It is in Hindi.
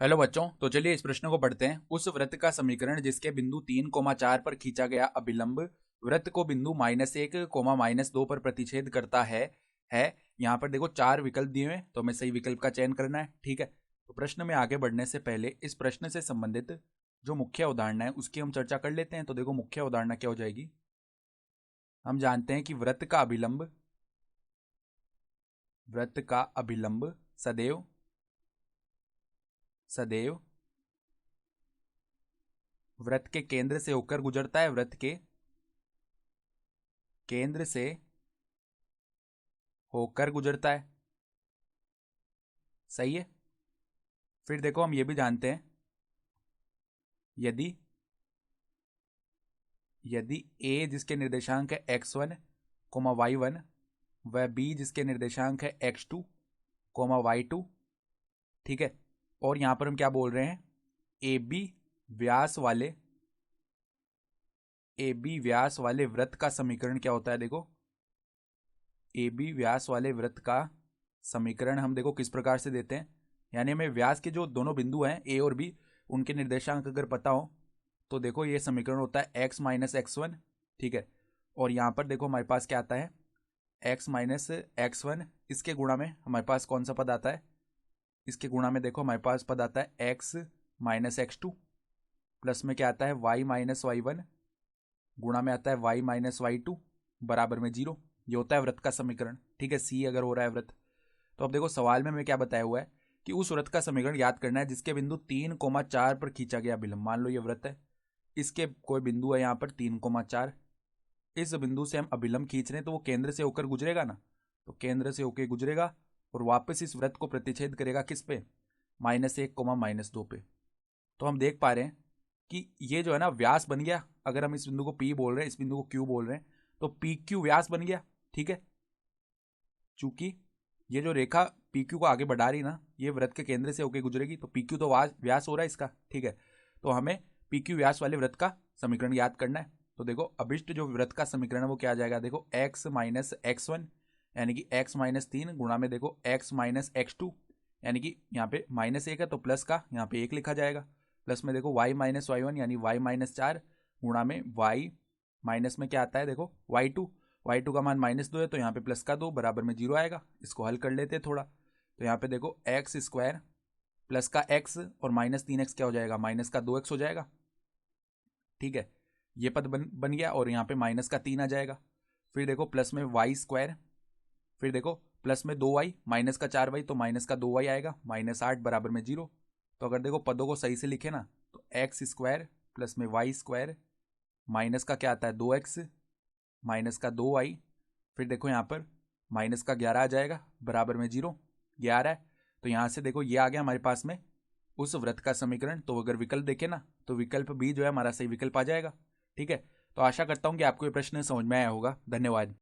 हेलो बच्चों, तो चलिए इस प्रश्न को पढ़ते हैं। उस वृत्त का समीकरण जिसके बिंदु 3,4 पर खींचा गया अभिलंब वृत्त को बिंदु -1, -2 पर प्रतिच्छेद करता है। यहाँ पर देखो चार विकल्प दिए हुए हैं, तो हमें सही विकल्प का चयन करना है। ठीक है, तो प्रश्न में आगे बढ़ने से पहले इस प्रश्न से संबंधित जो मुख्य अवधारणा है उसकी हम चर्चा कर लेते हैं। तो देखो मुख्य अवधारणा क्या हो जाएगी। हम जानते हैं कि वृत्त का अभिलंब सदैव सदैव वृत्त के केंद्र से होकर गुजरता है। वृत्त के केंद्र से होकर गुजरता है। सही है। फिर देखो हम ये भी जानते हैं, यदि यदि a जिसके निर्देशांक है x1, y1 व b जिसके निर्देशांक है x2, y2। ठीक है, और यहां पर हम क्या बोल रहे हैं, AB व्यास वाले वृत्त का समीकरण क्या होता है। देखो AB व्यास वाले वृत्त का समीकरण हम देखो किस प्रकार से देते हैं, यानी हमें व्यास के जो दोनों बिंदु हैं A और B उनके निर्देशांक अगर पता हो तो देखो ये समीकरण होता है x माइनस x1। ठीक है, और यहाँ पर देखो हमारे पास क्या आता है, x माइनस x1, इसके गुणा में हमारे पास कौन सा पद आता है, इसके गुणा में देखो हमारे पास पद आता है x माइनस x2, प्लस में क्या आता है y माइनस y1, गुणा में आता है y माइनस y2 बराबर में 0। ये होता है वृत्त का समीकरण। ठीक है, सी अगर हो रहा है वृत्त। तो अब देखो सवाल में हमें क्या बताया हुआ है कि उस वृत्त का समीकरण याद करना है जिसके बिंदु 3,4 पर खींचा गया अभिलंब। मान लो ये वृत्त है, इसके कोई बिंदु है यहाँ पर 3,4, इस बिंदु से हम अभिलंब खींच रहे हैं तो वो केंद्र से होकर गुजरेगा ना, तो केंद्र से होकर गुजरेगा और वापस इस वृत्त को प्रतिच्छेद करेगा किस पे, -1, -2 पे। तो हम देख पा रहे हैं कि ये जो है ना व्यास बन गया। अगर हम इस बिंदु को P बोल रहे हैं, इस बिंदु को Q बोल रहे हैं, तो PQ व्यास बन गया। ठीक है, चूंकि ये जो रेखा PQ को आगे बढ़ा रही ना, ये वृत्त के केंद्र से होकर गुजरेगी, तो PQ तो व्यास हो रहा है इसका। ठीक है, तो हमें PQ व्यास वाले वृत्त का समीकरण याद करना है। तो देखो अभिष्ट जो वृत्त का समीकरण है वो क्या आ जाएगा, देखो x माइनस x1 यानी कि x माइनस 3 गुणा में देखो x माइनस x2 यानी कि यहाँ पे -1 है तो प्लस का यहाँ पे 1 लिखा जाएगा, प्लस में देखो y माइनस y1 यानी y माइनस 4 गुणा में y माइनस में क्या आता है, देखो y2 का मान -2 है तो यहाँ पे प्लस का 2 बराबर में 0 आएगा। इसको हल कर लेते हैं थोड़ा, तो यहाँ पे देखो एक्स स्क्वायर प्लस का x और -3x क्या हो जाएगा, माइनस का 2x हो जाएगा। ठीक है, ये पद बन गया और यहाँ पे माइनस का 3 आ जाएगा। फिर देखो प्लस में वाई स्क्वायर, फिर देखो प्लस में 2y माइनस का 4y तो माइनस का 2y आएगा, -8 बराबर में 0। तो अगर देखो पदों को सही से लिखे ना तो एक्स स्क्वायर प्लस में वाई स्क्वायर माइनस का क्या आता है 2x माइनस का 2y, फिर देखो यहाँ पर माइनस का 11 आ जाएगा बराबर में 0, 11 है। तो यहाँ से देखो ये आ गया हमारे पास में उस वृत्त का समीकरण। तो अगर विकल्प देखें ना तो विकल्प बी जो है हमारा सही विकल्प आ जाएगा। ठीक है, तो आशा करता हूँ कि आपको ये प्रश्न समझ में आया होगा। धन्यवाद।